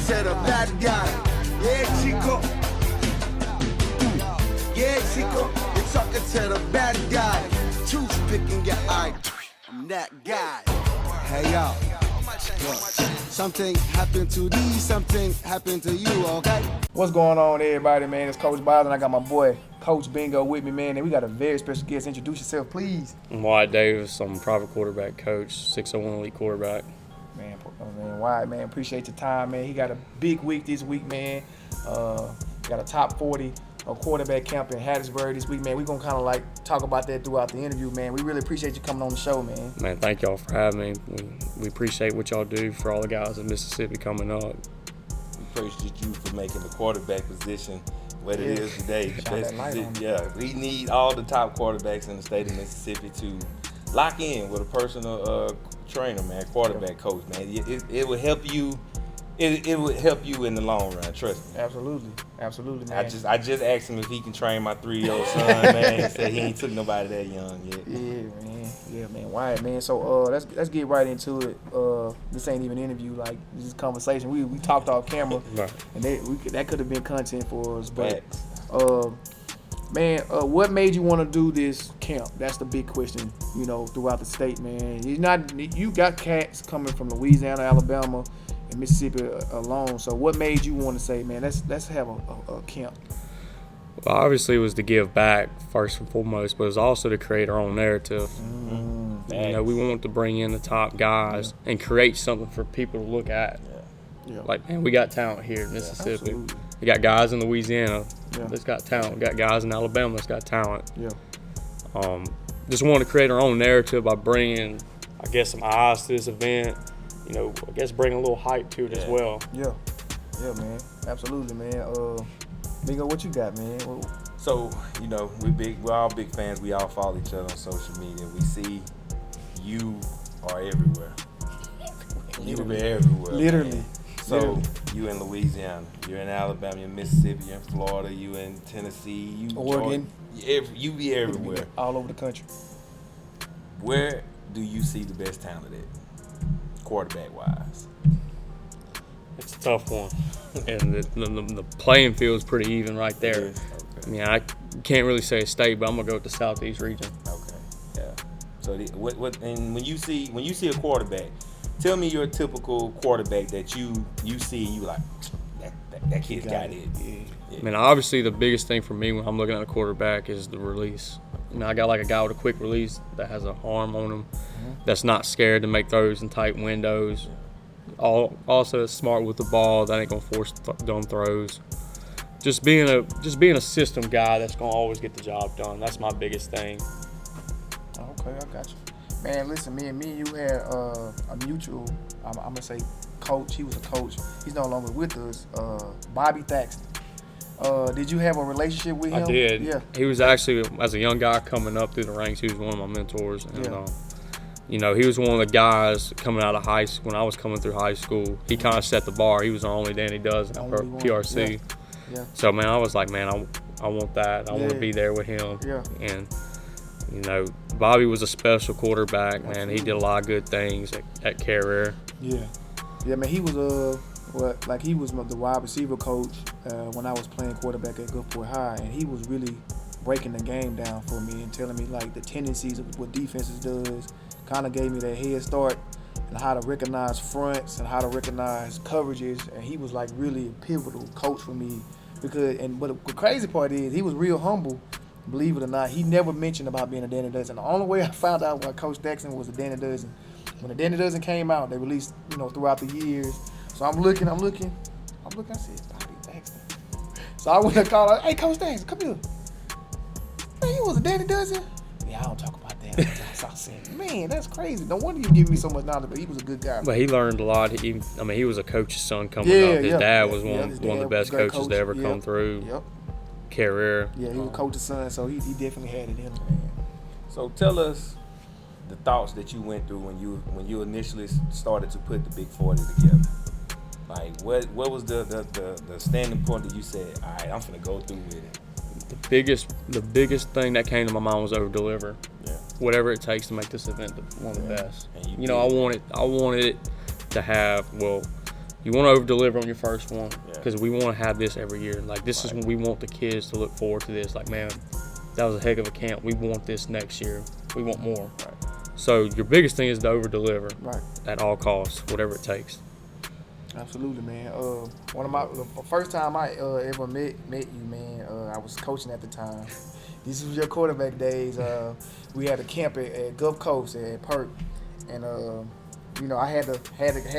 to the bad guy. Yeah, Chico. Yeah, Chico. You're talking to the bad guy. Toothpicking your eye. I'm that guy. Hey, y'all. Look, something happened to these, something happened to you, okay? What's going on, everybody, man? It's Coach Bazz, and I got my boy, Coach Bingo, with me, man. And we got a very special guest. Introduce yourself, please. I'm Wyatt Davis. I'm a private quarterback coach, 601 elite quarterback. Man, Wyatt, man, appreciate your time, man. He got a big week this week, man. Got a top 40 quarterback camp in Hattiesburg this week, man. We're going to kind of like talk about that throughout the interview, man. We really appreciate you coming on the show, man. Man, thank y'all for having me. We appreciate what y'all do for all the guys in Mississippi coming up. We appreciate you for making the quarterback position what it is today. We need all the top quarterbacks in the state of Mississippi to lock in with a personal trainer, man, quarterback coach, man. It will help you. It would help you in the long run, trust me. Absolutely, man. I just asked him if he can train my 3-year-old son, man. He said he ain't took nobody that young yet. Yeah, man. Wyatt, man. So let's get right into it. This ain't even an interview, like this is conversation. We talked off camera, Right. and that could have been content for us. But man, what made you want to do this camp? That's the big question, throughout the state, man. You got cats coming from Louisiana, Alabama, and Mississippi alone. So what made you want to say, man, let's have a camp? Well, obviously it was to give back first and foremost, but it was also to create our own narrative. We want to bring in the top guys and create something for people to look at. Yeah. Like, man, we got talent here in Mississippi. Absolutely. We got guys in Louisiana that's got talent. We got guys in Alabama that's got talent. Yeah. Just want to create our own narrative by bringing, I guess, some eyes to this event. I guess bring a little hype to it as well. Yeah, man. Absolutely, man. Bingo, what you got, man? So, we're all big fans. We all follow each other on social media. We see you are everywhere. You are everywhere. Literally. Man. So you in Louisiana, you're in Alabama, you're in Mississippi, you're in Florida, you in Tennessee, Oregon. You be everywhere. All over the country. Where do you see the best talent at, quarterback-wise? It's a tough one. And the playing field is pretty even right there. Okay. I mean, I can't really say a state, but I'm going to go with the Southeast region. Okay, yeah. So and when you see a quarterback, tell me your typical quarterback that you see and you like, that kid's got it. Yeah. I mean, obviously the biggest thing for me when I'm looking at a quarterback is the release. I mean, I got like a guy with a quick release that has an arm on him, that's not scared to make throws in tight windows. Also is smart with the ball, that ain't gonna force dumb throws. Just being a system guy that's gonna always get the job done. That's my biggest thing. Okay, I got you. Man, listen, me and you had a mutual, I'm gonna say coach. He was a coach. He's no longer with us. Bobby Thaxton. Did you have a relationship with him? I did. Yeah. He was actually, as a young guy coming up through the ranks, he was one of my mentors. And, he was one of the guys coming out of high school. When I was coming through high school, he kind of set the bar. He was the only Danny Does in PRC. Yeah. So, man, I was like, man, I want that. I want to be there with him. Yeah. And, Bobby was a special quarterback, man. He did a lot of good things at Carrier. Yeah. Yeah, man, he was he was the wide receiver coach when I was playing quarterback at Gulfport High, and he was really breaking the game down for me and telling me like the tendencies of what defenses does. Kind of gave me that head start and how to recognize fronts and how to recognize coverages, and he was like really a pivotal coach for me but the crazy part is he was real humble. Believe it or not, he never mentioned about being a Danny Dozen. The only way I found out why Coach Thaxton was a Danny Dozen, when the Danny Dozen came out, they released, throughout the years. So I'm looking, I said, Bobby Thaxton. So I went and called her, hey, Coach Thaxton, come here. Man, he was a Danny Dozen? Yeah, I don't talk about that. So I said, man, that's crazy. No wonder you give me so much knowledge, but he was a good guy. But he learned a lot. He was a coach's son coming up. His dad was one of the best coaches to ever come through. Yep. Career. Yeah, he was coach's son, so he definitely had it in him, man. So tell us the thoughts that you went through when you initially started to put the Big 40 together. Like, what was the standing point that you said, all right, I'm finna go through with it? The biggest thing that came to my mind was over-deliver. Yeah. Whatever it takes to make this event one of the best. And I wanted it to have, You want to over-deliver on your first one because Yeah. we want to have this every year. Like, this is when we want the kids to look forward to this. Like, man, that was a heck of a camp. We want this next year. We want more. Right. So your biggest thing is to over-deliver Right. at all costs, whatever it takes. Absolutely, man. The first time I ever met you, man, I was coaching at the time. This was your quarterback days. We had a camp at Gulf Coast at Perk, and you know, I had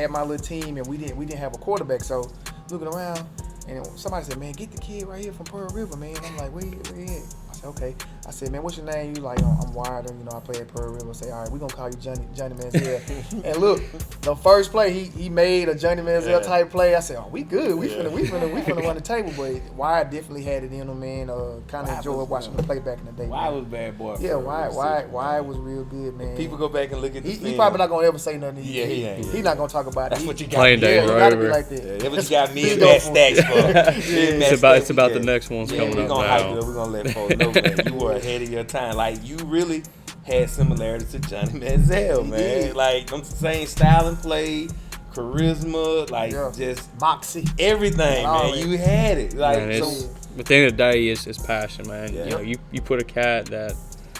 my little team, and we didn't have a quarterback. So looking around, and somebody said, "Man, get the kid right here from Pearl River, man." I'm like, "Where you at?" I said, "Okay." I said, "Man, what's your name?" You like, "I'm Wyatt, you know, I play at Pearl River." I say, "All right, we're gonna call you Johnny Manziel." And look, the first play he made a Johnny Manziel type play. I said, "Oh, we good. We finna run the table." But Wyatt definitely had it in him, man. Kind of enjoyed watching him play back in the day. Wyatt man. was bad boy. Yeah, Wyatt was real good, man. People go back and look at the film. He probably not gonna ever say nothing. He not gonna talk about it. That's what you got. Playing days it are gotta be over. like that. Yeah, that's what you got me and Matt Stacks for. It's about the next one's coming we're up gonna hype now. it up. We're gonna let folks know that you were ahead of your time. Like, you really had similarities to Johnny Manziel, man. did. Like, them same style and play, charisma, like just moxie, everything, all man. that. You had it. Like, Man, so at the end of the day, it's passion, man. Yeah. You know, you put a cat that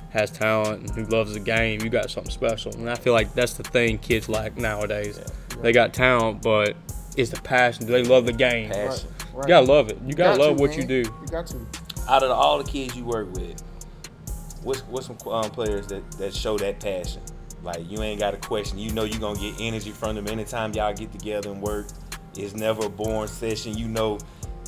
has talent and who loves the game, you got something special. And I feel like that's the thing kids lack nowadays. Yeah. They got talent, but it's the passion. Do they love the game? passion. Right. You gotta love it. You gotta love what man. you do. You got to. Out of all the kids you work with, what's some players that show that passion? Like, you ain't got a question. You know you're going to get energy from them anytime y'all get together and work. It's never a boring session. You know,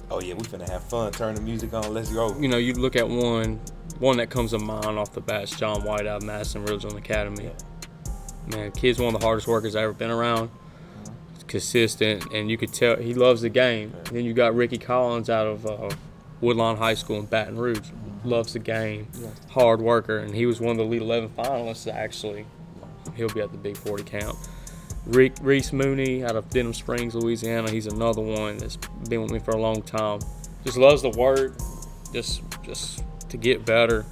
oh, yeah, we finna have fun. Turn the music on. Let's go. You know, you look at one that comes to mind off the bat is John Wyatt out of Madison Ridgeland Academy. Man, kid's one of the hardest workers I've ever been around. Consistent, and you could tell he loves the game. And then you got Ricky Collins out of Woodlawn High School in Baton Rouge. Loves the game, hard worker, and he was one of the Elite 11 finalists, actually. He'll be at the Big 40 camp. Reese Mooney out of Denham Springs, Louisiana. He's another one that's been with me for a long time. Just loves the work, just to get better.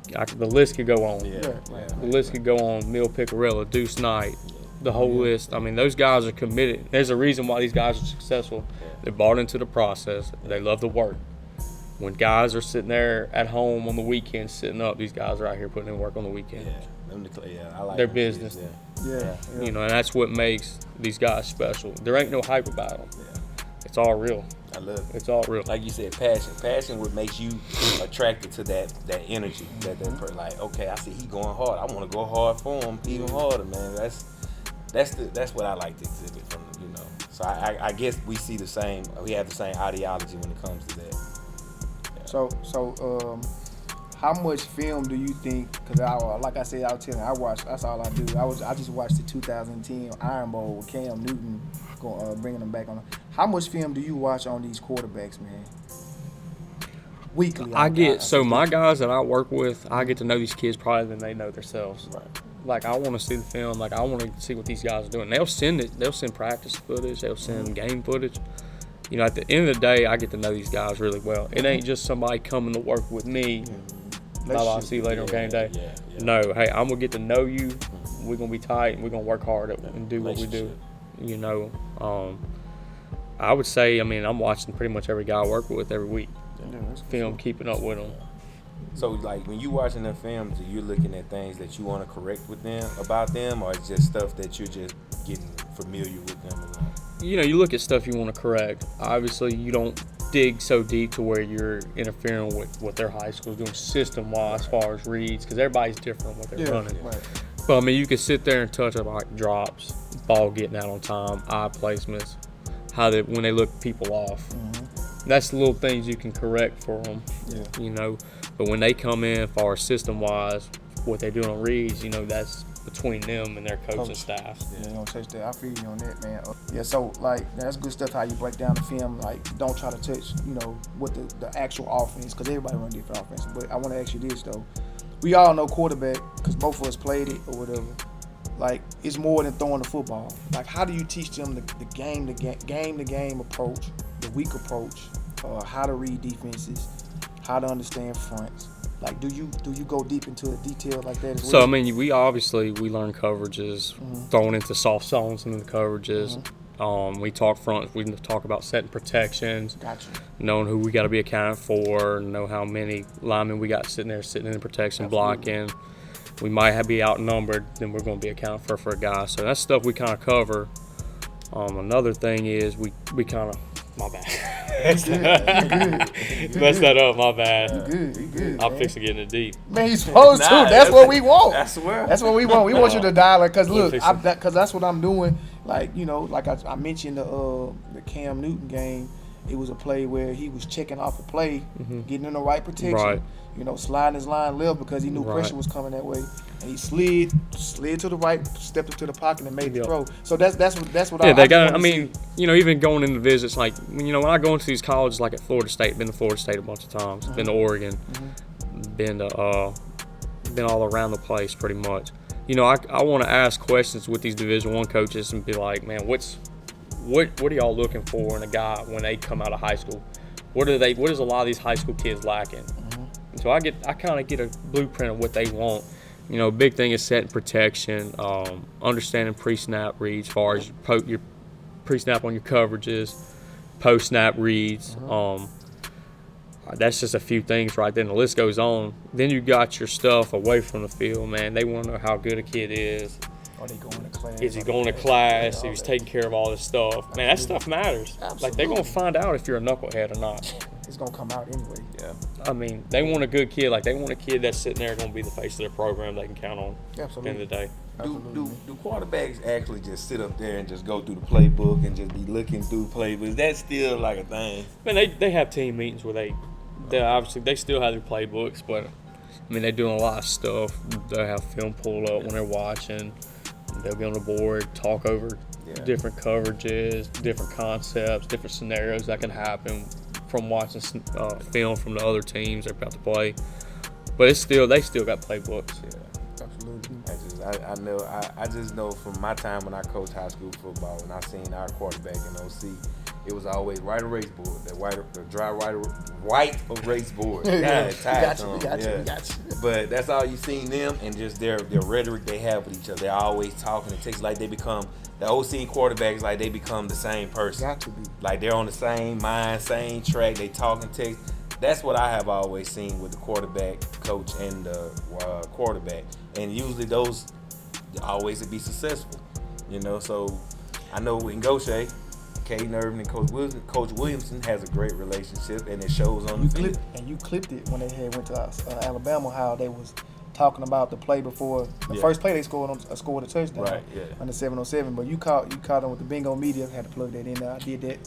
The list could go on. The list could go on. Mill Picarella, Deuce Knight, the whole list. I mean, those guys are committed. There's a reason why these guys are successful. They're bought into the process. They love the work. When guys are sitting there at home on the weekend, sitting up, these guys are out here putting in work on the weekend. I like Their them business. kids, Yeah. You know, and that's what makes these guys special. There ain't no hype about them. It's all real. I love it. It's all real. Like you said, passion. Passion what makes you attracted to that energy. Like, okay, I see he going hard. I want to go hard for him even harder, man. That's what I like to exhibit from, you know. So I guess we have the same ideology when it comes to that. So, how much film do you think? Because like I said, that's all I do. I just watched the 2010 Iron Bowl with Cam Newton, bringing them back on. How much film do you watch on these quarterbacks, man? Weekly. My guys that I work with, I get to know these kids probably than they know themselves. Right. Like, I want to see the film. Like, I want to see what these guys are doing. They'll send practice footage. They'll send game footage. You know, at the end of the day, I get to know these guys really well. It ain't just somebody coming to work with me. I'll see you later on game day. No, hey, I'm gonna get to know you. We're gonna be tight, and we're gonna work hard and do what we do. You know, I would say, I mean, I'm watching pretty much every guy I work with every week. Film, keeping up with them. So, like, when you watching their films, are you looking at things that you want to correct with them about them, or it's just stuff that you're just getting familiar with them about? You know, you look at stuff you want to correct. Obviously, you don't dig so deep to where you're interfering with what their high school is doing system-wise as far as reads, because everybody's different what they're running. But, I mean, you can sit there and touch up like drops, ball getting out on time, eye placements, when they look people off. That's the little things you can correct for them, you know. But when they come in for system-wise, what they're doing on reads, you know, that's between them and their coaching staff. Yeah, you don't touch that. I feel you on that, man. Yeah, so, like, that's good stuff how you break down the film. Like, don't try to touch, you know, what the actual offense, because everybody run different offense. But I want to ask you this, though. We all know quarterback, because both of us played it or whatever. Like, it's more than throwing the football. Like, how do you teach them the game approach, the weak approach, how to read defenses, how to understand fronts? Like, do you go deep into a detail like that as well? So, I mean, we learn coverages, throwing into soft zones into the coverages, We talk front. We talk about setting protections. Gotcha. Knowing who we got to be accounted for. Know how many linemen we got sitting in protection, blocking. We might be outnumbered, then we're going to be accounted for a guy. So that's stuff we kind of cover. Another thing is we kind of, my bad. Messed that up, my bad. You good. I'm fixing getting it deep. Man, you supposed to. That's what we want. That's what we want. We want you to dial it. Cause look, because that's what I'm doing. Like, you know, like I mentioned the Cam Newton game. It was a play where he was checking off a play, getting in the right protection. Right. You know, sliding his line left because he knew pressure was coming that way, and he slid to the right, stepped into the pocket and made the throw. So that's what. Yeah, they got. I mean, you know, even going into visits, like, you know, when I go into these colleges, like at Florida State, been to Florida State a bunch of times, been to Oregon, been all around the place pretty much. You know, I want to ask questions with these Division I coaches and be like, man, what are y'all looking for in a guy when they come out of high school? What is a lot of these high school kids lacking? And so I kind of get a blueprint of what they want. You know, big thing is setting protection, understanding pre-snap reads, as far as your pre-snap on your coverages, post-snap reads. That's just a few things right there. And the list goes on. Then you got your stuff away from the field, man. They want to know how good a kid is. Are they going to class? Is he going to class? If he's taking care of all this stuff. Man, that stuff matters. Absolutely. Like, they're going to find out if you're a knucklehead or not. It's going to come out anyway. Yeah. I mean, they want a good kid. Like, they want a kid that's sitting there going to be the face of their program they can count on at the end of the day. Do quarterbacks actually just sit up there and just go through the playbook and just be looking through the playbook? Is that still like a thing? Man, they have team meetings where they obviously they still have their playbooks, but I mean, they're doing a lot of stuff. They have film pull up when they're watching. They'll be on the board, talk over different coverages, different concepts, different scenarios that can happen from watching film from the other teams they're about to play. But they still got playbooks. Yeah, absolutely. I just know from my time when I coached high school football, when I seen our quarterback in OC, it was always white erase board, the dry white erase board. We got you. But that's all you seen them, and just their rhetoric they have with each other. They're always talking. It takes like they become the OC quarterbacks, like they become the same person. Got to be. Like they're on the same mind, same track. They talk and text. That's what I have always seen with the quarterback coach and the quarterback, and usually those always be successful. You know, so I know in Gaucher, Caden Irvin and Coach Williamson has a great relationship, and it shows on the field. You clipped it when they went to Alabama, how they was talking about the play before the first play they scored a touchdown on the 707. But you caught them with the bingo media. Had to plug that in there. I did that.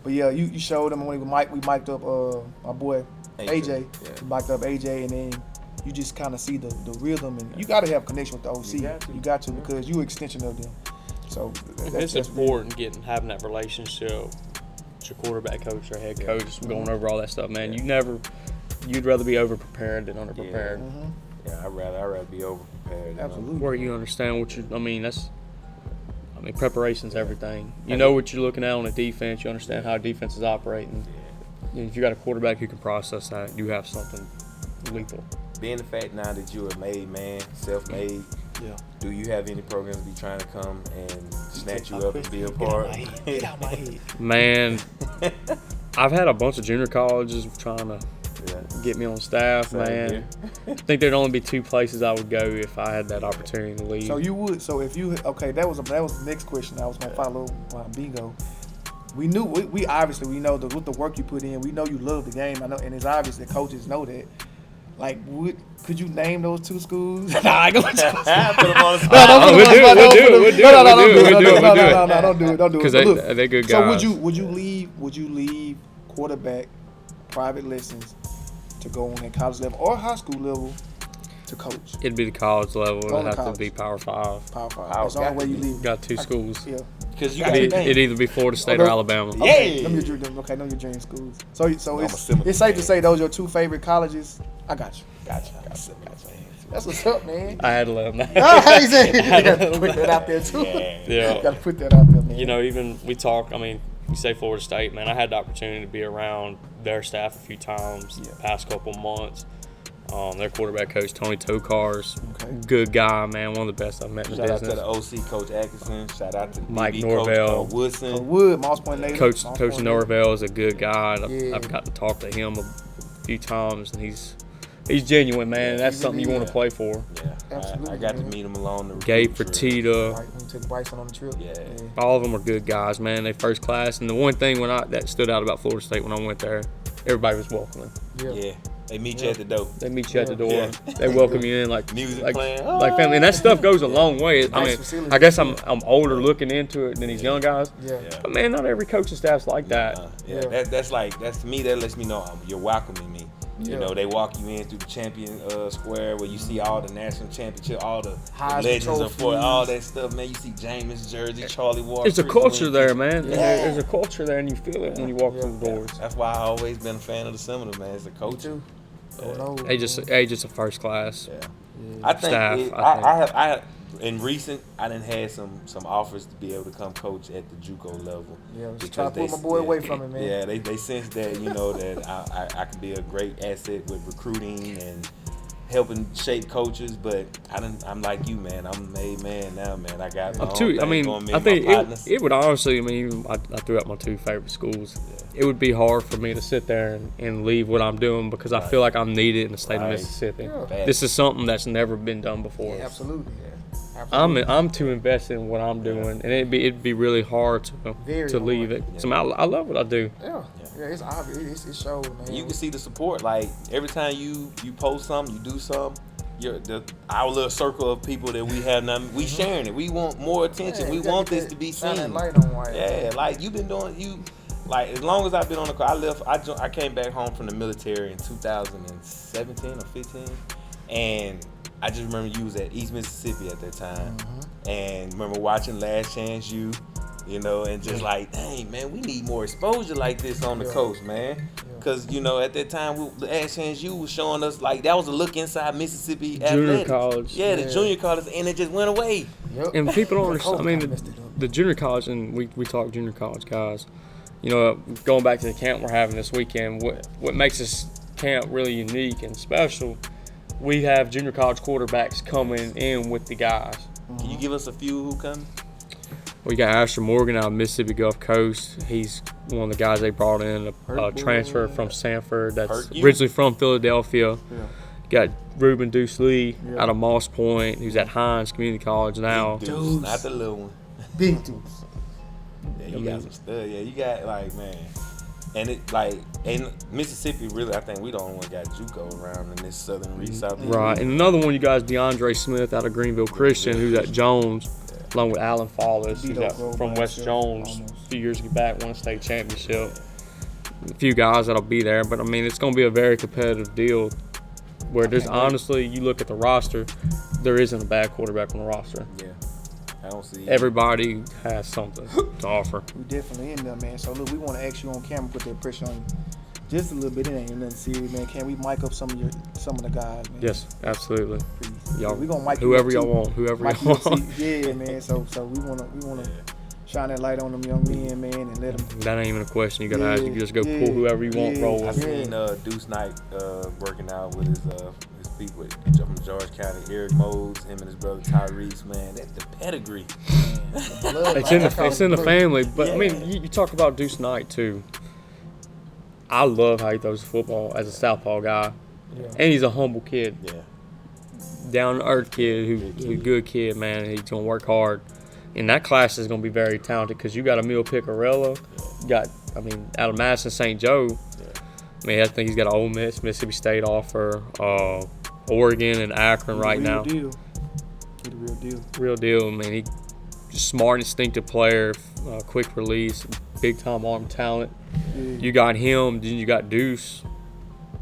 But yeah, you showed them when we mic'd up my boy AJ. We mic'd up AJ, and then you just kind of see the rhythm, and you got to have a connection with the OC. You got to because you're an extension of them. So it's important having that relationship with your quarterback coach or head coach, going over all that stuff, man. You'd rather be over prepared than under prepared. Yeah, I'd rather be over prepared. Absolutely. Where you understand preparation's everything. You know what you're looking at on the defense. You understand how defense is operating. And if you got a quarterback who can process that, you have something lethal. Being the fact now that you're a made man, self-made, do you have any programs be trying to come and snatch you up and be a part? Get out my head. Man, I've had a bunch of junior colleges trying to get me on staff, man. I think there'd only be two places I would go if I had that opportunity to leave. So you would. So if you that was the next question I was gonna follow bingo. We knew we obviously know with the work you put in. We know you love the game. I know, and it's obvious that coaches know that. Like, could you name those two schools? Nah, I go. Put them on the spot. We'll do it. No, don't do it. Because they're good guys. So would you leave quarterback private lessons to go on at college level or high school level to coach? It'd be the college level. It'd have to be Power 5. Power 5. That's the only way you leave. Got two schools. Yeah. Because it'd either be Florida State or Alabama. Okay, know your dream schools. So it's safe to say those are your two favorite colleges. I got you. That's what's up, man. I had to let them know. You gotta put that out there too. Yeah. You gotta put that out there, man. You know, even we talk. I mean, you say Florida State, man. I had the opportunity to be around their staff a few times the past couple months. Their quarterback coach, Tony Tokars, Okay. good guy, man. One of the best I've met in the Shout out to business. the OC, Coach Atkinson. Shout out to Mike DB Norvell. Coach Woodson. So Wood, Moss Point native. Coach Moss Coach Point Norvell is a good guy. Yeah. I've got to talk to him a few times, and he's genuine, man. Yeah, That's he's something you really- want to play for. Yeah, Absolutely, I got to man. meet him along the Gabe recruit trip. Fertitta, Right, when we took Bryson on the trip. Yeah. all of them are good guys, man. They first class, and the one thing that stood out about Florida State when I went there, everybody was welcoming. Yeah, they meet you at the door. They meet you at the door. Yeah. They welcome you in like Music like, playing. like family, and that stuff goes a long way. I Nice mean, facility. I guess I'm older looking into it than these young guys, Yeah. Yeah. but man, not every coaching staff's like that. Yeah, Yeah. that's to me. That lets me know you're welcoming me. You Yeah. know, they walk you in through the champion square where you see all the national championship, all the Heisman legends of trophies. all that stuff, man. You see Jameis jersey, Charlie Ward. It's a Chris culture Williams. there, man. Yeah. There's a culture there, and you feel it when you walk through the doors. That's why I always been a fan of the Seminole, man. It's a Me culture. too. Going over, They just a first class. Yeah. Yeah. I think Staff, it, I think. I have in recent I done had some offers to be able to come coach at the JUCO level. Yeah, just because try to pull they- my boy yeah, away from it, man. Yeah, they sense that that I can be a great asset with recruiting and helping shape coaches, but I'm like you, man. I'm a made man now, man. I got my I'm own too. thing I mean, going, me I and my think partners. it would honestly. I mean, I threw out my two favorite schools. It would be hard for me to sit there and leave what I'm doing because I feel like I'm needed in the state of Right. Mississippi. Yeah. This is something that's never been done before. Yeah, absolutely. Yeah. Absolutely. I'm too invested in what I'm doing, and it'd be really hard Very to leave hard. it. So I love what I do. Yeah. Yeah, it's obvious. It shows, man. You can see the support. Like every time you post something, you do something. Our little circle of people that we have now, we sharing it. We want more attention. Yeah, we you gotta want get this that- to be shine that seen. light on Wyatt. Yeah, like you've been doing like as long as I've been on the call. I came back home from the military in 2017 or 15, and I just remember you was at East Mississippi at that time, and remember watching Last Chance U, and just like, dang man, we need more exposure like this on the Yeah. coast, man. Because at that time, Last Chance U was showing us like that was a look inside Mississippi Junior athletics. college. Yeah, the Yeah. junior college, and it just went away. Yep. And people don't understand. I mean, COVID messed it up. the junior college, and we talk junior college guys. Going back to the camp we're having this weekend, what makes this camp really unique and special, we have junior college quarterbacks coming in with the guys. Can you give us a few who come? We got Asher Morgan out of Mississippi Gulf Coast. He's one of the guys they brought in, a Purple. transfer from Sanford that's Perky. originally from Philadelphia. Yeah. Got Ruben Deuce Lee Yeah. out of Moss Point, who's at Hines Community College now. Big dudes, Dudes. not the little one. Big dudes. Yeah, you got some stuff. Yeah, you got like man, and it like in Mississippi really. I think we the only one got JUCO around in this southern southeast. Right, and another one you guys, DeAndre Smith out of Greenville Christian, who's at Jones, along with Alan Fawless, who's Beat out up Grove from by West himself, Jones. almost. A few years back, won a state championship. A few guys that'll be there, but I mean, it's going to be a very competitive deal. Where there's honestly, you look at the roster, there isn't a bad quarterback on the roster. Yeah, I don't see Everybody has something to offer. We definitely in there, man. So look, we want to ask you on camera, put that pressure on you just a little bit. It ain't nothing serious, man. Can we mic up some of the guys, man? Yes, absolutely. Please. Y'all, we gonna mic you whoever up, y'all too. want, whoever Mic y'all you up, want. too. Yeah, man. So we wanna shine that light on them young men, man, and let them. That ain't even a question you gotta ask. You can just go Yeah, pull whoever you want, yeah. roll I with. seen Deuce Knight working out with his people from George County, Eric Modes, him and his brother Tyrese. Man, that's the pedigree. It's in the family, but I Yeah. mean, you talk about Deuce Knight too. I love how he throws football as a southpaw guy, Yeah. and he's a humble kid, Yeah, down to earth kid, who's a good kid, man. He's gonna work hard, and that class is gonna be very talented because you got Emil Picarella, you got out of Madison St. Joe. I mean, I think he's got an Ole Miss, Mississippi State offer, Oregon and Akron right now. Deal. He the real deal. Real deal. I mean, he just smart, instinctive player, quick release, big time arm talent. Yeah. You got him, then you got Deuce.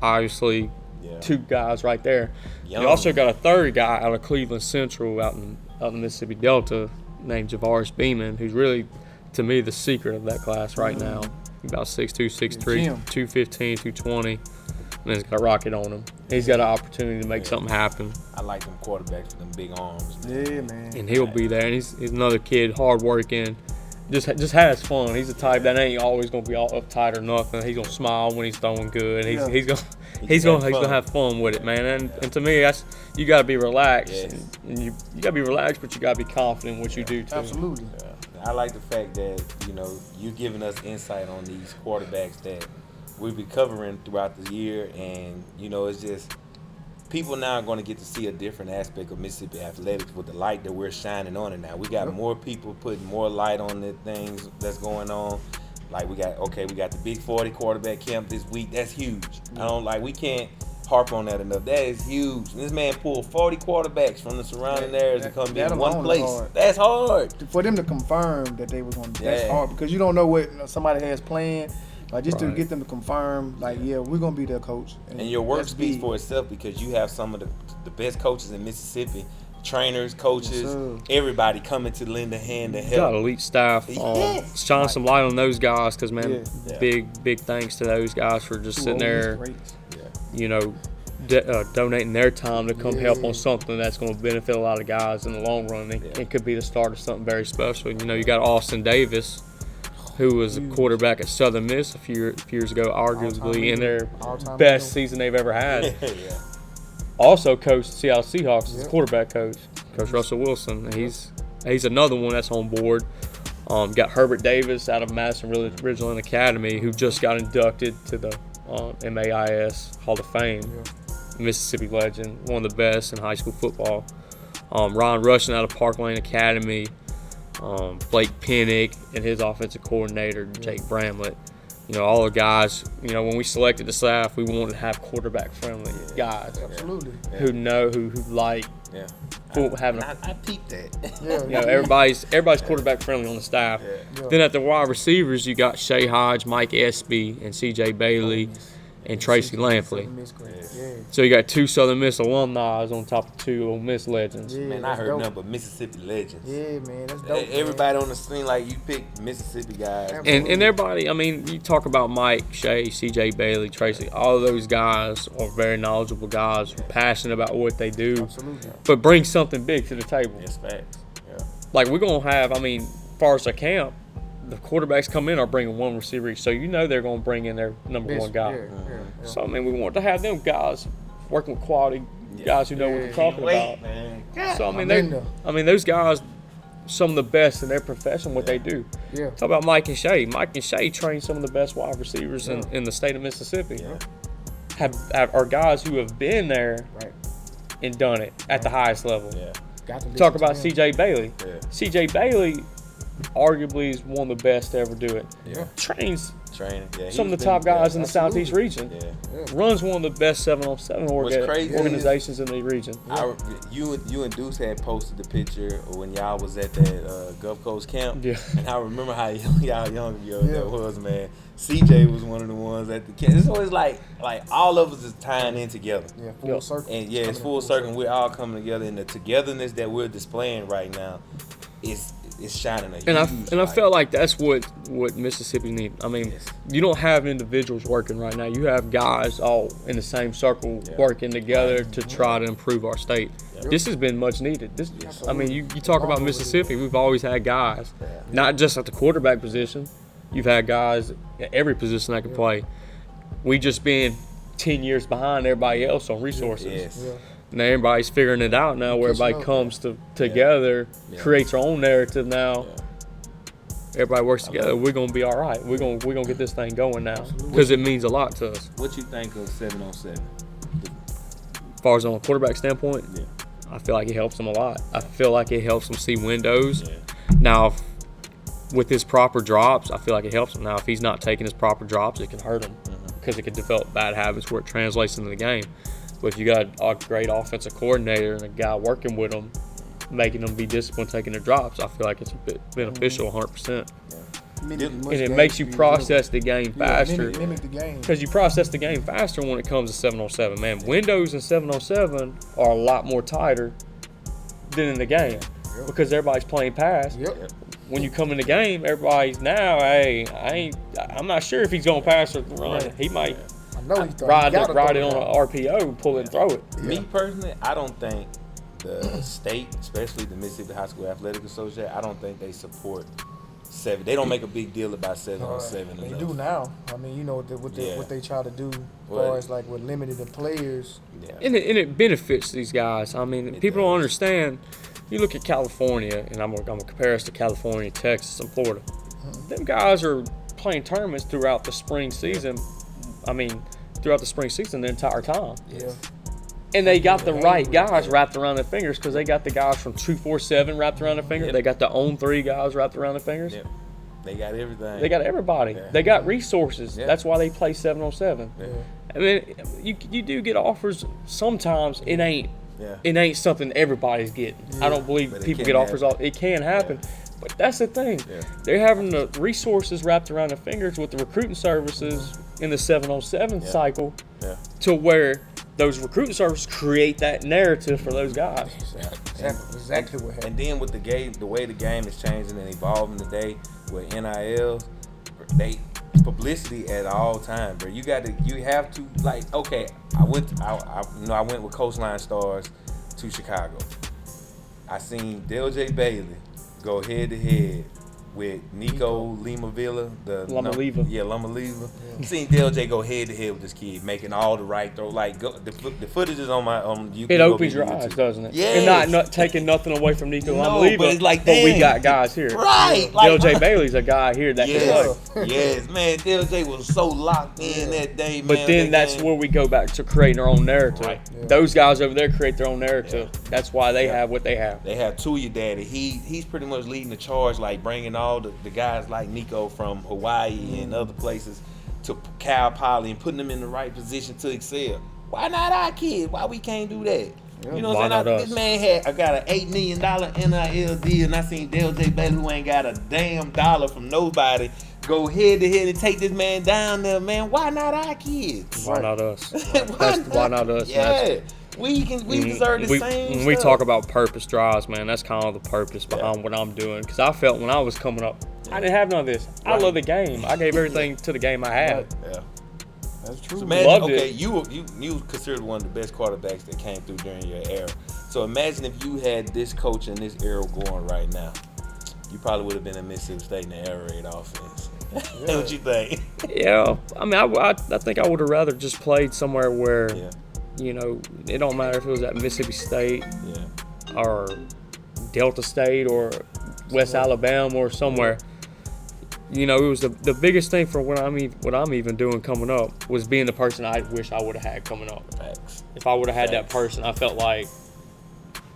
Obviously, yeah. two guys right there. Young. You also got a third guy out of Cleveland Central, out in the Mississippi Delta, named Javaris Beeman, who's really, to me, the secret of that class right now. About 6'2", 6'3", Jim. 215, 220, and then he's got a rocket on him. He's got an opportunity to make something happen, I like them quarterbacks with them big arms. Man. Yeah, man. and he'll be there. And he's another kid, hardworking, just has fun. He's the type that ain't always gonna be all uptight or nothing. He's gonna smile when he's throwing good. He's gonna have fun with it, man. And to me, that's you gotta be relaxed. Yes. And you gotta be relaxed, but you gotta be confident in what you do too. Absolutely. I like the fact that, you know, you're giving us insight on these quarterbacks that we've been covering throughout the year. And, you know, it's just people now are going to get to see a different aspect of Mississippi athletics with the light that we're shining on it now. We got more people putting more light on the things that's going on. Like we got the Big 40 quarterback camp this week. That's huge. We can't harp on that enough. That is huge. This man pulled 40 quarterbacks from the surrounding areas to come be in one place. That's hard. For them to confirm that they were going to, that's hard because you don't know what somebody has planned. Like just to get them to confirm, like, we're going to be their coach. And your work speaks for itself because you have some of the best coaches in Mississippi. Trainers, coaches, everybody coming to lend a hand to help. You got elite staff. Shine some light on those guys because, man, big thanks to those guys for just sitting there, you know, donating their time to come help on something that's going to benefit a lot of guys in the long run. It could be the start of something very special. You know, you got Austin Davis, who was a quarterback at Southern Miss a few years ago, arguably in their best season they've ever had. Also coached Seattle Seahawks as quarterback coach, Coach Russell Wilson. He's another one that's on board. Got Herbert Davis out of Madison Ridgeland Academy, who just got inducted to the MAIS Hall of Fame. Mississippi legend, one of the best in high school football. Ron Rushing out of Park Lane Academy. Blake Pennick and his offensive coordinator, Jake Bramlett. You know, all the guys, you know, when we selected the staff, we wanted to have quarterback-friendly guys. Absolutely. Who know, who like having I peeped that. you know, everybody's quarterback-friendly on the staff. Then at the wide receivers, you got Shay Hodge, Mike Espy, and C.J. Bailey, and Tracy Lampley. So you got 2 Southern Miss alumni on top of 2 Ole Miss legends. Man, I heard nothing but Mississippi legends. Yeah, man, that's dope. Everybody on the screen, like, you picked Mississippi guys. And everybody, I mean, you talk about Mike, Shay, C.J. Bailey, Tracy, all of those guys are very knowledgeable guys, passionate about what they do, but bring something big to the table. Yes, facts. Like, we're going to have, I mean, as far as a camp, the quarterbacks come in are bringing 1 receiver each, so you know they're going to bring in their number 1 guy. So, I mean, we want to have them guys working with quality guys who know what they're talking about. Man. So, I mean, those guys, some of the best in their profession, what they do. Talk about Mike and Shay. Mike and Shay train some of the best wide receivers in the state of Mississippi. Are guys who have been there and done it at the highest level. Talk about C.J. Bailey. C.J. Bailey arguably is one of the best to ever do it. Trains some of the top guys in the Southeast region. Runs one of the best 7-on-7 organizations in the region. You and Deuce had posted the picture when y'all was at that Gulf Coast camp. And I remember how young that was, man. CJ was one of the ones at the camp. It's always like all of us is tying in together. Full circle. And it's full circle. We're all coming together, and the togetherness that we're displaying right now is shining a huge I felt like that's what Mississippi needs. I mean, you don't have individuals working right now. You have guys all in the same circle working together to try to improve our state. This has been much needed. I mean, you talk about Mississippi, we've always had guys, not just at the quarterback position. You've had guys at every position that can play. We just been 10 years behind everybody else on resources. Now everybody's figuring it out now where everybody comes together, creates their own narrative now. Everybody works together. We're going to be all right. We're going to get this thing going now because it means a lot to us. What you think of 7-on-7? As far as on a quarterback standpoint, I feel like it helps them a lot. I feel like it helps them see windows. Now, with his proper drops, I feel like it helps him. Now, if he's not taking his proper drops, it can hurt him because it can develop bad habits where it translates into the game. But if you got a great offensive coordinator and a guy working with them, making them be disciplined, taking their drops, I feel like it's a bit beneficial 100%. And it makes you process the game faster. Because you process the game faster when it comes to 7-on-7. Man, windows in 7-on-7 are a lot more tighter than in the game because everybody's playing pass. When you come in the game, everybody's now, I'm not sure if he's going to pass or run. He might ride it on an RPO, pull it and throw it. Me personally, I don't think the state, especially the Mississippi High School Athletic Association, I don't think they support 7. They don't make a big deal about 7-on-7. They enough. do now. I mean, you know what they try to do as far as like with limited the players. Yeah. And it benefits these guys. I mean, people don't understand. You look at California, and I'm gonna compare us to California, Texas, and Florida. Them guys are playing tournaments throughout the spring season. I mean, throughout the spring season the entire time. Yeah. And they got the right guys wrapped around their fingers because they got the guys from 247 wrapped around their fingers. Yep. They got the On 3 guys wrapped around their fingers. Yep. They got everything. They got everybody. Yeah. They got resources. Yeah. That's why they play 7-on-7. Yeah. I mean, you do get offers. Sometimes it ain't something everybody's getting. I don't believe But it people can get offers. happen. It can happen. But that's the thing. Yeah. They're having the resources wrapped around their fingers with the recruiting services in the 7-on-7 cycle to where those recruiting services create that narrative for those guys. Exactly what happened. And then with the game, the way the game is changing and evolving today with NILs, they publicity at all times, bro. You have to like. Okay, I went with Coastline Stars to Chicago. I seen Del-J Bailey go head to head with Nico Limavilla, Lamaliva. Lamaliva. Seen Del-J go head to head with this kid, making all the right throw. Like the footage is on you. It opens your eyes, doesn't it? Yes. And not taking nothing away from Nico Lamaliva, but it's like, but we damn. got guys here. Right. Del-J Bailey's a guy here that can play. Yes, man. Del-J was so locked in that day, man. But then that's where we go back to creating our own narrative. Right. Yeah. Those guys over there create their own narrative. That's why they have what they have. They have Tuya Daddy. He's pretty much leading the charge, like bringing all the guys like Nico from Hawaii and other places to Cal Poly and putting them in the right position to excel. Why not our kids? Why we can't do that? You know what I'm saying? This man I got an $8 million NIL deal, and I seen Del-J Bailey, who ain't got a damn dollar from nobody, go head to head and take this man down there, man. Why not our kids? Why not us? Why not us? Yeah. We deserve the same When we stuff. talk about purpose drives, man, that's kind of the purpose behind what I'm doing. Because I felt when I was coming up, I didn't have none of this. I love the game. I gave everything to the game I had. Yeah. That's true. So imagine, Loved okay, it. you considered one of the best quarterbacks that came through during your era. So imagine if you had this coach in this era going right now. You probably would have been in Mississippi State in the air raid offense. What you think? Yeah. I mean, I think I would have rather just played somewhere where, you know, it don't matter if it was at Mississippi State or Delta State or West Alabama or somewhere. You know, it was the biggest thing for what I'm even doing coming up was being the person I wish I would have had coming up. Facts. If I would have had that person, I felt like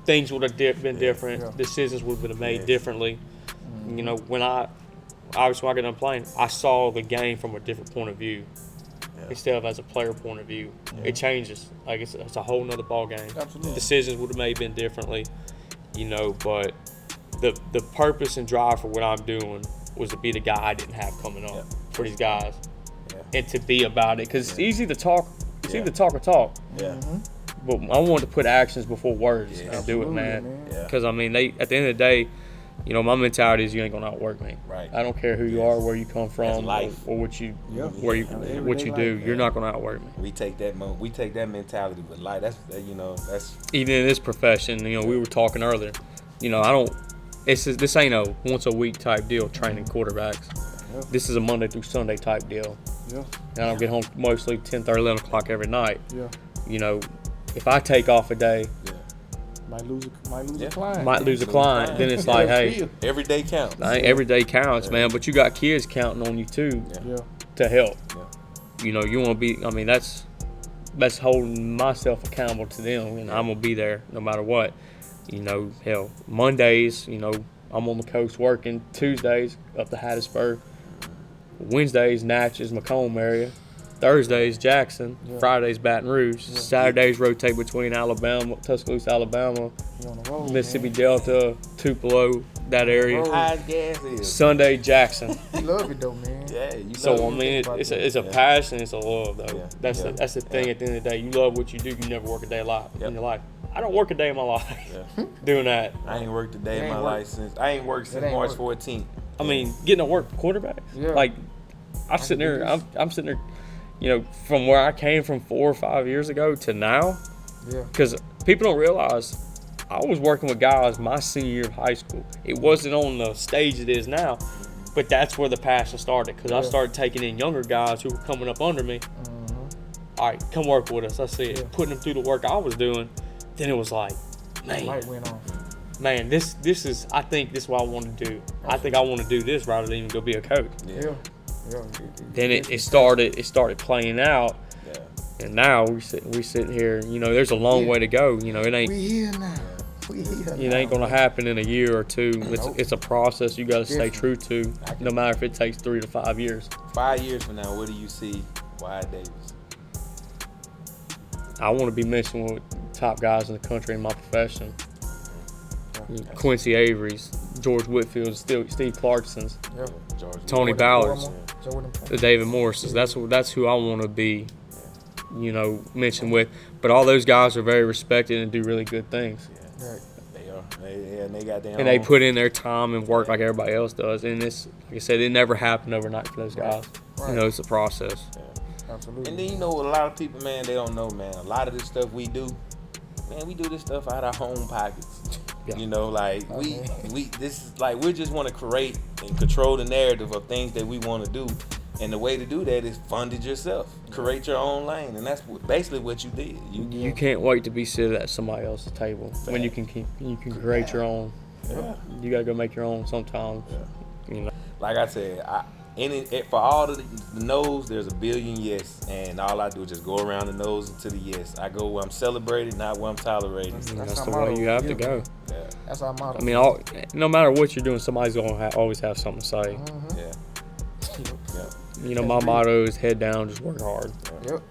things would have been different. Yeah. Decisions would have been made differently. You know, when I got done playing, I saw the game from a different point of view instead of as a player point of view. It changes. Like it's a whole nother ball game. Absolutely. Decisions would have been differently, you know. But the purpose and drive for what I'm doing was to be the guy I didn't have coming up for these guys, and to be about it. Because it's easy to talk. It's either talk or talk. Yeah. But I wanted to put actions before words and do it, man. Because I mean, at the end of the day, you know, my mentality is you ain't gonna outwork me. Right. I don't care who you are, where you come from, life. or what you Everyday what you do. life. You're not gonna outwork me. We take that mentality with life. That's Even in this profession, you know, we were talking earlier. You know, this ain't a once a week type deal training quarterbacks. Yeah. This is a Monday through Sunday type deal. Yeah. And I don't get home mostly 10:30, 11 o'clock every night. Yeah. You know, if I take off a day, Might lose a client. might lose a client, then it's like, hey, every day counts. every day counts, man. But you got kids counting on you too Yeah. to help. Yeah. You know, you want to be. I mean, that's holding myself accountable to them, and I'm gonna be there no matter what. You know, hell, Mondays, you know, I'm on the coast working. Tuesdays up to Hattiesburg. Wednesdays, Natchez, Macomb area. Thursdays, Jackson. Fridays, Baton Rouge. Saturdays rotate between Alabama, Tuscaloosa, Alabama, You on the road, Mississippi man. Delta, Tupelo, that area. High as gas is. Sunday, Jackson. You love it though, man. Yeah, you So love I it. mean, it's a passion, it's a love though. Yeah. That's Yeah. that's the thing. At the end of the day, you love what you do. You never work a day in your life. I don't work a day in my life doing that. I ain't worked a day in ain't my work. life since March 14th. I mean, getting to work quarterback. Yeah. Like I'm sitting there. I'm sitting there. You know, from where I came from 4 or 5 years ago to now, Yeah. because people don't realize I was working with guys my senior year of high school. It wasn't on the stage it is now, but But that's where the passion started, because I Yeah. started taking in younger guys who were coming up under me. All right, come work with us. I see it. Yeah. Putting them through the work I was doing. Then it was like, man, Light went off. man, this is, I think this is what I want to do. I think I want to do this rather than even go be a coach. Yeah. Then it started playing out, Yeah. and now we sitting here. You know, there's a long way to go. You know, it ain't. We here now. It ain't gonna happen in a year or two. It's a process you gotta stay true to, no matter if it takes 3 to 5 years. 5 years from now, what do you see Wyatt Davis? I want to be mentioned with top guys in the country in my profession. Quincy Avery's, George Whitfield's, Steve Clarkson's, George Tony Ballard. Ballard's, the David Morris's. That's who I want to be, you know, mentioned with. But all those guys are very respected and do really good things. Right. They are. And they got their And they put in their time and work like everybody else does. And this, like I said, it never happened overnight for those guys. Right. You know, it's a process. Absolutely. And then, you know, a lot of people, man, they don't know, man. A lot of this stuff we do, man, we do this stuff out of our own pockets. Yeah. You know, like this is like we just want to create and control the narrative of things that we want to do, and the way to do that is fund it yourself, create your own lane, and that's basically what you did. You can't wait to be seated at somebody else's table when you can create your own. Yeah. You gotta go make your own sometimes. You know. Like I said, for all the no's, there's a billion yes, and all I do is just go around the no's to the yes. I go where I'm celebrated, not where I'm tolerated. That's our the motto. way you have to Yeah. go. Yeah, That's our motto. I mean, no matter what you're doing, somebody's gonna always have something to say. yeah, yeah. You know, my motto is head down, just work hard. Yep.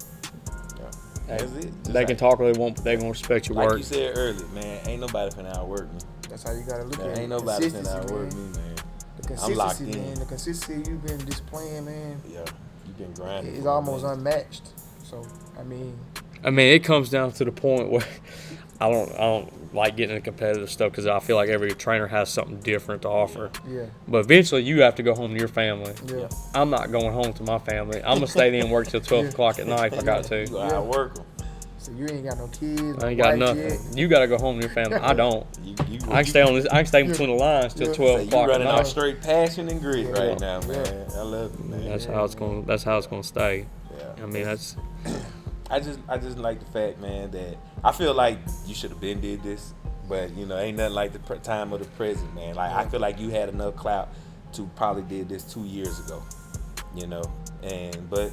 That's it. Just They can talk all they want, but they gonna respect your like work. you said earlier, man. Ain't nobody finna outwork me. That's how you gotta look Man, at it. ain't nobody finna Consistency, outwork man. me, man. The I'm locked consistency, in. man. The consistency you've been displaying, man, Yeah, you've been grinding. is for a almost minute. unmatched. So, I mean, It comes down to the point where I don't like getting into competitive stuff because I feel like every trainer has something different to offer. yeah. But eventually, you have to go home to your family. Yeah. I'm not going home to my family. I'm gonna stay there and work till 12 o'clock at night if I got You to. gotta outwork them. So you ain't got no kids. I ain't no got wife nothing. yet. You gotta go home to your family. I don't. You I can stay on this. I can stay between the lines till Yeah. 12 you o'clock at running night. out straight passion and grit Yeah. right now, man. Yeah. I love it, man. That's how it's gonna. That's how it's gonna stay. Yeah. I mean, that's. I just like the fact, man, that I feel like you should have been did this, but you know, ain't nothing like the time of the present, man. Like I feel like you had enough clout to probably did this 2 years ago, you know. But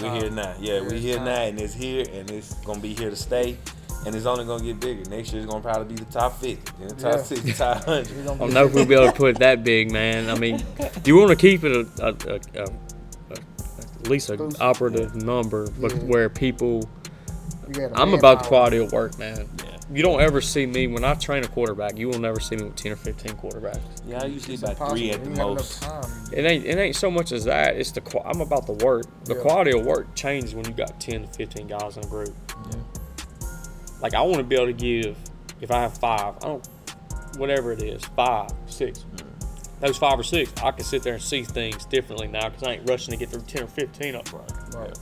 we're here now. Yeah, we're here now, and it's here, and it's gonna be here to stay, and it's only gonna get bigger. Next year, it's gonna probably be the top 50, then the top 60, top 100. You're I gonna don't be- know if we'll be able to put it that big, man. I mean, you want to keep it at least an operative number, but Yeah. where people. you got a I'm about the manpower. quality of work, man. Yeah. You don't ever see me when I train a quarterback. You will never see me with 10 or 15 quarterbacks. Yeah, I usually It's about 3 at the impossible. You most. ain't got enough time. It ain't so much as that. It's I'm about the work. The Yeah. quality of work changes when you got 10 to 15 guys in a group. Like I want to be able to give. If I have 5, whatever it is, 5, 6. Those 5 or 6, I can sit there and see things differently now because I ain't rushing to get through 10 or 15 up front. Right.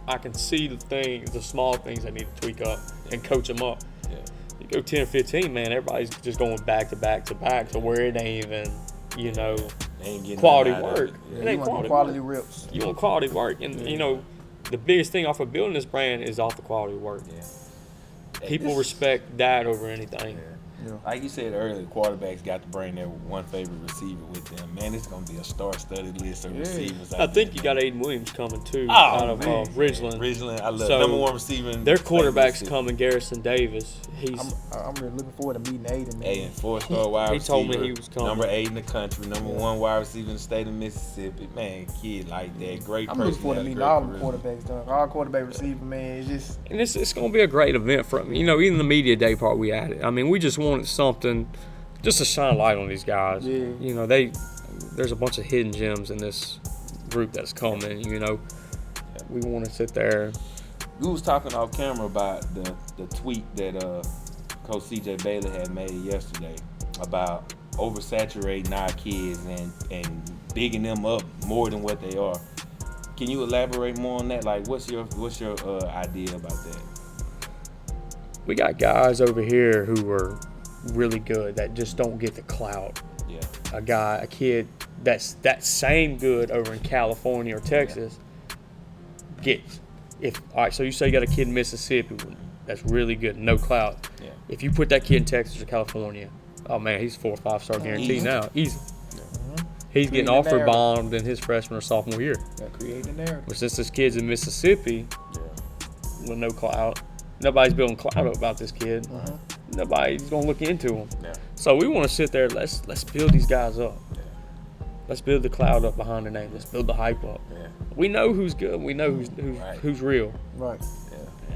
I can see the small things I need to tweak up and coach them up. Yeah. You go 10 or 15, man, everybody's just going back to back to back to where it ain't even, you know, They ain't getting quality nothing out of work. it. It You ain't want quality the work. reps. You want quality work. And, you know, the biggest thing off of building this brand is off the quality work. Yeah. People respect that over anything. Yeah. Like you said earlier, quarterbacks got to bring their one favorite receiver with them. Man, it's gonna be a star-studded list of receivers. I think you got Aiden Williams coming too Oh, out of man. Ridgeland. Ridgeland, I love So, number 1 receiver. in Their the state of quarterback's Mississippi. coming, Garrison Davis. He's I'm really looking forward to meeting Aiden, man. Aiden, 4-star wide he receiver. told me he was coming. Number 8 in the country. Number 1 wide receiver in the state of Mississippi. Man, kid like that. Great I'm person. looking forward to meeting all the quarterbacks, dog. All quarterback receiver, man. It's just and it's going to be a great event for me. You know, even the media day part we added. I mean, we just wanted something just to shine a light on these guys. Yeah. You know, there's a bunch of hidden gems in this group that's coming. You know, we want to sit there. We was talking off camera about the tweet that Coach C.J. Bailey had made yesterday about oversaturating our kids and bigging them up more than what they are. Can you elaborate more on that? Like, what's your idea about that? We got guys over here who are really good that just don't get the clout. Yeah. A kid that's that same good over in California or Texas gets. All right, so you say you got a kid in Mississippi that's really good, no clout. Yeah. If you put that kid in Texas or California, oh man, he's 4 or 5 star guaranteed now. Easy. He's getting offer bombed in his freshman or sophomore year. Create the narrative. But since this kid's in Mississippi with no clout, nobody's building clout up about this kid. Nobody's gonna look into him. Yeah. So we want to sit there. Let's build these guys up. Let's build the cloud up behind the name. Let's build the hype up. Yeah. We know who's good. We know who's real. Right.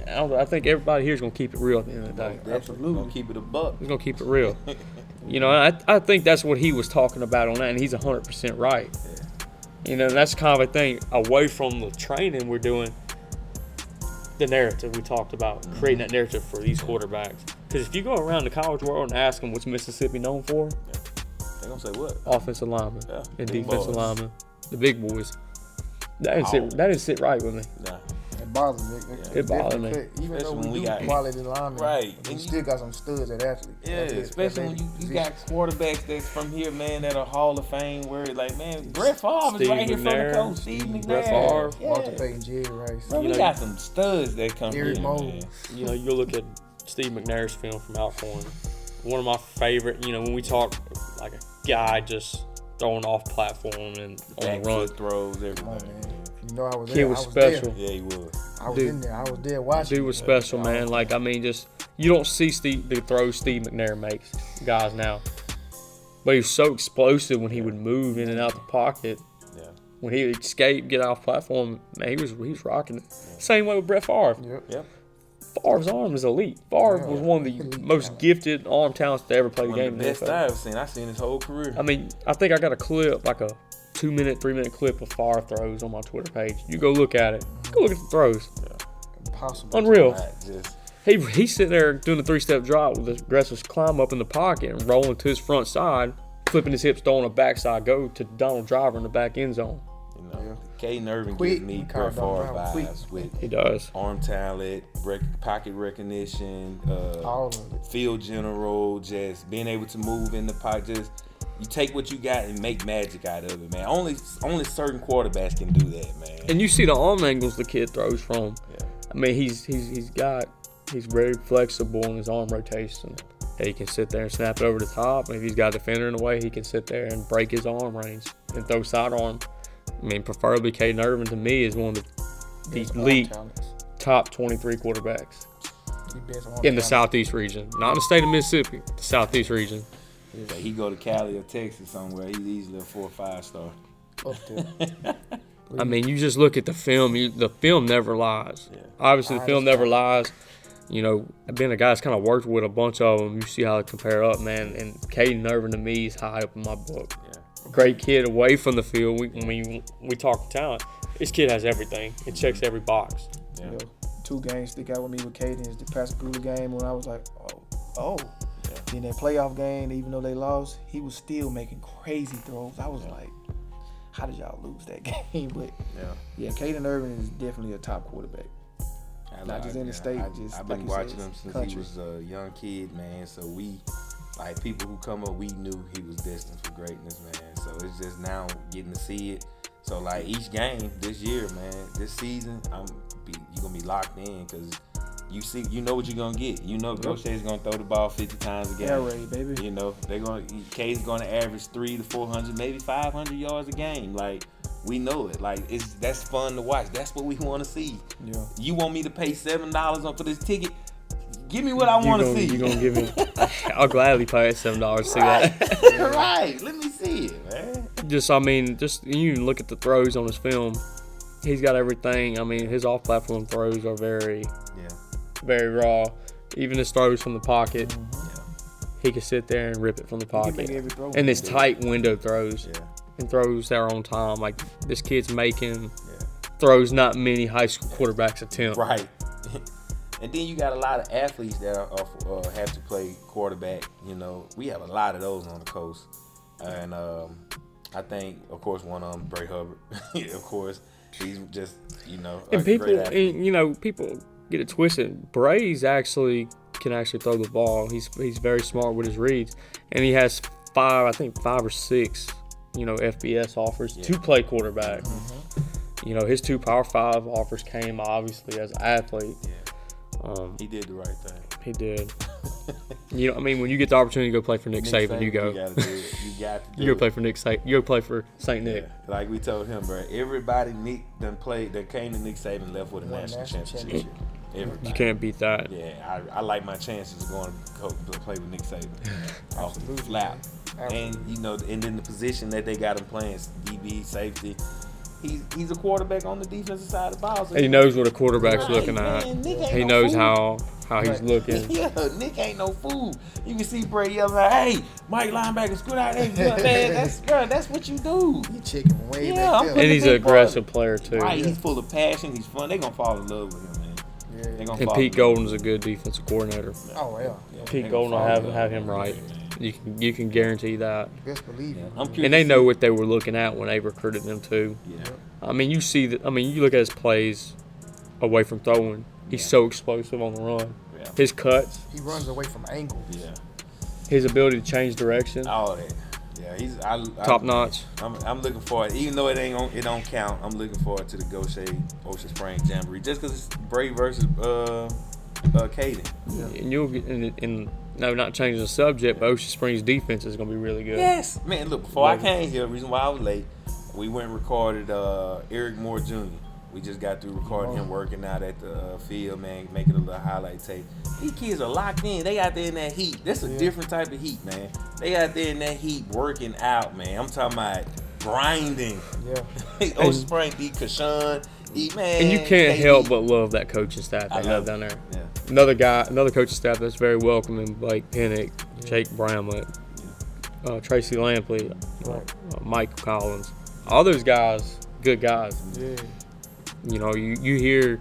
I think everybody here is gonna keep it real at the end of the day. Absolutely. Gonna keep it a buck. We're gonna keep it real. You know, I think that's what he was talking about on that, and he's 100% right. Yeah. You know, and that's kind of a thing away from the training we're doing. The narrative we talked about, creating that narrative for these quarterbacks. Because if you go around the college world and ask them what's Mississippi known for, They're gonna say what? offensive linemen and big defensive boys. linemen, the big boys. That didn't sit right with me. Nah. It bothers me. It bothers me. Even though Especially when we we do got- quality linemen, Right. we And still got some studs at athletes. Yeah, especially when you got quarterbacks that's from here, man, that are Hall of Fame. Where like, man, Brett Favre is Steve right here from the McNair. coast. Steve McNair. Brett Favre. Walter Payton, Jerry Rice. Bro, we You know, got some studs that come Eric here, Moe. man. You know, you look at Steve McNair's film from Alcorn. One of my favorite, you know, when we talk like a guy just throwing off platform and on the run. Backfoot throws, everything. Come on, man. You know I was Kid there. was I was special. There. Yeah, he was. I was Dude. in there. I was there watching. Dude was special, man. Like, I mean, just you don't see the throws Steve McNair makes guys now. But he was so explosive when he would move in and out the pocket. Yeah. When he would escape, get off platform, man, he was rocking it. Same way with Brett Favre. Yep. Favre's arm is elite. Favre was one of the most gifted arm talents to ever play the One of game. the in best the NFL. I've seen. I've seen his whole career. I mean, I think I got a clip, like a 2-minute, 3-minute clip of Favre throws on my Twitter page. You go look at it. Go look at the throws. Impossible. Unreal. Right, just He's sitting there doing a 3-step drop with the aggressive climb up in the pocket and rolling to his front side, flipping his hips, throwing a backside go to Donald Driver in the back end zone. you know, Caden Irvin Quick. gives me He Brett called Favre Donald Brown vibes with He does. arm talent, pocket recognition, All of it. field general, just being able to move in the pocket. Just you take what you got and make magic out of it, man. Only certain quarterbacks can do that, man. And you see the arm angles the kid throws from. Yeah. I mean, he's very flexible in his arm rotation. He can sit there and snap it over the top. And if he's got a defender in the way, he can sit there and break his arm range and throw sidearm. I mean, preferably Caden Irvin to me is one of the elite top 23 quarterbacks in the Southeast region. Not in the state of Mississippi, the Southeast region. Like he go to Cali or Texas somewhere, he's easily a 4 or 5 star. Up there. I mean, you just look at the film. The film never lies. Yeah. Obviously, the film never lies. You know, being a guy that's kind of worked with a bunch of them, you see how they compare up, man. And Caden Irvin to me is high up in my book. Yeah. Great kid away from the field. We talk talent. This kid has everything. It checks every box. Yeah. You know, 2 games stick out with me with Caden is the Pascagoula game when I was like, oh. Yeah. Then that playoff game, even though they lost, he was still making crazy throws. I was like, how did y'all lose that game? But yeah, Caden Irvin is definitely a top quarterback. Not just in the state, just I've like been you watching said, him since country. he was a young kid, man. So we, like people who come up, we knew he was destined for greatness, man. So it's just now getting to see it. So like each game this year, man, this season, you're gonna be locked in because you know what you're gonna get. You know, Gaucher's gonna throw the ball 50 times a game. Air raid, baby. You know, K's gonna average 300 to 400, maybe 500 yards a game. Like we know it. Like that's fun to watch. That's what we want to see. Yeah. You want me to pay $7 for this ticket? Give me what I want to see. You gonna give me? I'll gladly pay $7 to see right. that. Right. Let me see it, man. Just you can look at the throws on his film. He's got everything. I mean, his off-platform throws are very raw. Even his throws from the pocket, he can sit there and rip it from the pocket. make every throw. And his tight window throws Yeah. and throws that are on time. Like this kid's making throws not many high school quarterbacks attempt. Right. And then you got a lot of athletes that have to play quarterback. You know, we have a lot of those on the coast. And I think, of course, one of them, Bray Hubbard. Of course, he's just, And people, great athlete. people get it twisted. Bray's can actually throw the ball. He's very smart with his reads, and he has 5 or 6 FBS offers to play quarterback. His 2 Power 5 offers came obviously as an athlete. He did the right thing. He did. When you get the opportunity to go play for Nick Saban, you go. You got to do it. You got to do You go play for Nick Saban. You go play for St. Nick. Yeah. Like we told him, bro. Everybody Nick done played that came to Nick Saban left with a national championship. Everybody. You can't beat that. Yeah, I like my chances of going to play with Nick Saban off the flap. And and then the position that they got him playing, DB, safety. He's a quarterback on the defensive side of the ball. So he knows what a quarterback's looking at. Man, he knows how he's looking. Yeah, Nick ain't no fool. You can see Bray yelling like, "Hey, Mike linebacker, scoot out there, man." That's what you do. He chicken way back there. And he's an aggressive player too. Right, he's full of passion. He's fun. They gonna fall in love with him, man. Yeah. And Pete Golden's a good defensive coordinator. Oh yeah. Pete Golden will have him right. You can guarantee that. Best believe it. And they know what they were looking at when they recruited them too. Yeah. You see that. You look at his plays away from throwing. He's so explosive on the run. Yeah. His cuts. He runs away from angles. Yeah. His ability to change direction. All that. Yeah, he's top notch. I'm looking forward, even though it don't count. I'm looking forward to the Ocean Springs Jamboree just because it's Bray versus Caden. Yeah. And you'll get not changing the subject, but Ocean Springs defense is going to be really good. Yes, man. Look, before I came here, the reason why I was late, we went and recorded Eric Moore Jr. We just got through recording him working out at the field, man, making a little highlight tape. These kids are locked in. They out there in that heat. That's a different type of heat, man. They out there in that heat working out, man. I'm talking about grinding. Yeah. Ocean Springs, Kashawn, man. And you can't help but love that coaching staff they have down there. Yeah. Another coaching staff that's very welcoming: Blake Pennick, Jake Bramlett, Tracy Lampley, Mike Collins. All those guys, good guys. Yeah. You hear,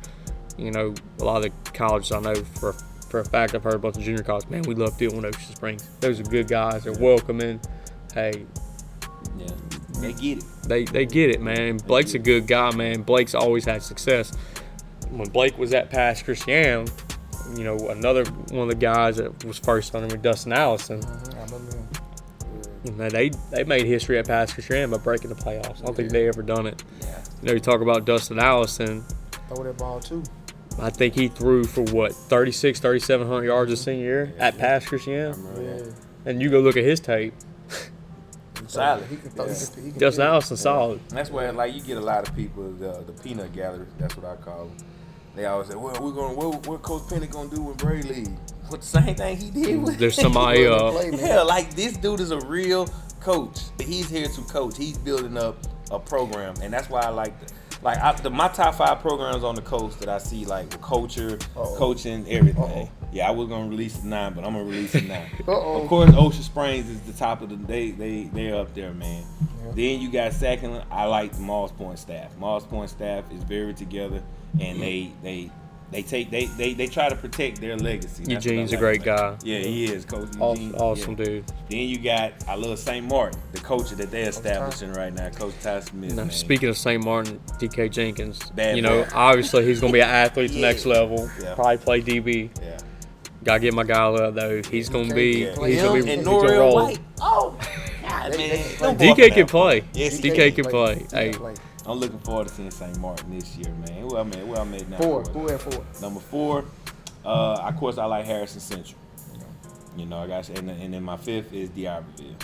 a lot of the colleges I know for a fact. I've heard a bunch of junior colleges. Man, we love dealing with Ocean Springs. Those are good guys. They're welcoming. Hey. Yeah. They get it. They get it, man. Blake's a good guy, man. Blake's always had success. When Blake was at Pass Christian, another one of the guys that was first under me, Dustin Allison. I remember him. They made history at Pass Christian by breaking the playoffs. I don't think they ever done it. You talk about Dustin Allison. Throw that ball too. I think he threw for 3,700 yards his senior year at Pass Christian. And you go look at his tape. Solid. Dustin Allison solid. And that's where you get a lot of people, the peanut gallery. That's what I call them. They always say, "Well, what Coach Penny gonna do when Bray leaves?" What the same thing he did with. There's somebody. This dude is a real coach. He's here to coach. He's building up a program, and that's why I like my top 5 programs on the coast that I see with culture, coaching, everything. Yeah, I was gonna release the 9, but I'm gonna release the 9. Of course, Ocean Springs is the top of the. They're up there, man. Yeah. Then you got second. I like the Moss Point staff. Moss Point staff is very together, and they try to protect their legacy. Eugene's a great guy. Yeah, he is, Coach Eugene. Awesome dude. Then I love St. Martin, the coach that they're establishing right now, Coach Ty Smith. Now, speaking of St. Martin, DK Jenkins, Bad obviously he's going to be an athlete the next level. Yeah. Probably play DB. Yeah. Got to get my guy love though. He's going to be. And He's going to roll. White. Oh, God, man. DK can play. Yes, DK can play. Hey. I'm looking forward to seeing St. Martin this year, man. Who I made now? 4. Who at 4? Number 4, of course, I like Harrison Central. I got, and then my 5th is D'Iberville.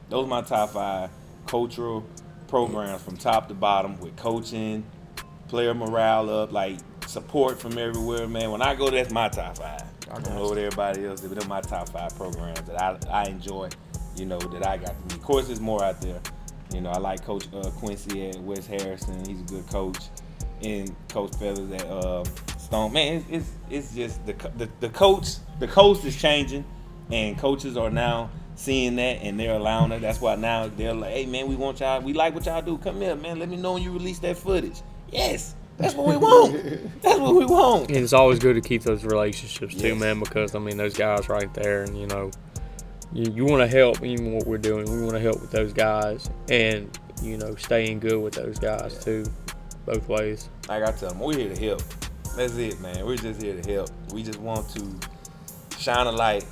Those are my top 5 cultural programs from top to bottom with coaching, player morale up, support from everywhere, man. When I go, that's my top 5. I don't know what everybody else did, but they're my top 5 programs that I enjoy, that I got to meet. Of course, there's more out there. I like Coach Quincy at West Harrison. He's a good coach. And Coach Feathers at Stone. Man, it's just the coach. The coach is changing, and coaches are now seeing that, and they're allowing it. That's why now they're like, "Hey, man, we want y'all. We like what y'all do. Come here, man. Let me know when you release that footage." Yes, that's what we want. That's what we want. And it's always good to keep those relationships too, man, because those guys right there, and you want to help, even what we're doing. We want to help with those guys, and staying good with those guys too, both ways. Like I tell them, we're here to help. That's it, man. We're just here to help. We just want to shine a light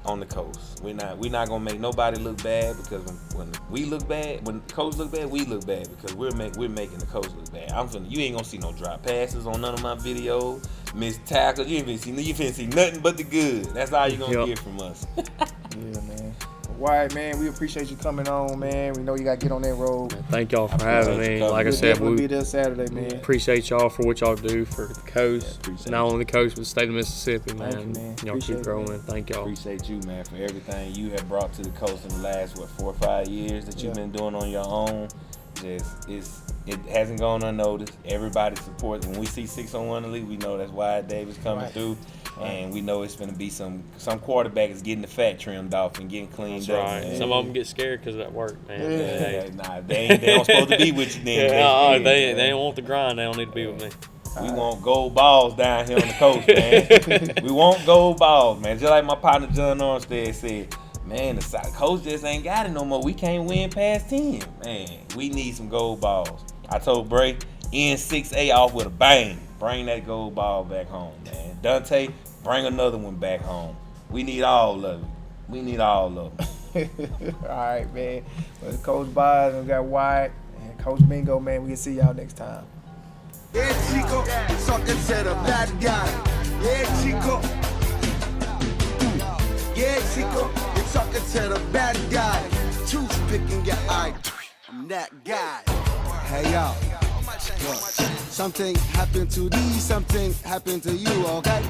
on the coast. We're not gonna make nobody look bad, because when we look bad, when the coach look bad, we look bad, because we're making the coach look bad. You ain't gonna see no drop passes on none of my videos, missed tackles. You finna see nothing but the good. That's all you gonna get from us. Yeah, man. Wyatt, man, we appreciate you coming on, man. We know you got to get on that road. Thank y'all for having me. Like I said, we'll be there Saturday, man. Appreciate y'all for what y'all do for the coast. Not only the coast, but the state of Mississippi, man. Thank you, man. Y'all keep growing. Thank y'all. Appreciate you, man, for everything you have brought to the coast in the last, 4 or 5 years that you've been doing on your own. It hasn't gone unnoticed. Everybody supports. When we see 6-on-1 in the league, we know that's Wyatt Davis coming through. And we know it's going to be some quarterback is getting the fat trimmed off and getting cleaned up. Right. Some of them get scared because of that work, man. Nah, they don't supposed to be with you then. They don't want the grind. They don't need to be with me. We want gold balls down here on the coast, man. We want gold balls, man. Just like my partner John Armstead said, man, the coach just ain't got it no more. We can't win past 10. Man, we need some gold balls. I told Bray, end 6A off with a bang. Bring that gold ball back home, man. Dante, bring another one back home. We need all of it. We need all of them. All right, man. Well, Coach Bazz, we got Wyatt, and Coach Bingo, man. We can see y'all next time. Yeah, Chico, something said a bad guy. Yeah, Chico. Yeah, Chico, it's something said a bad guy. Toothpicking your eye. I'm that guy. Hey, y'all. Look, something happened to these, something happened to you, okay?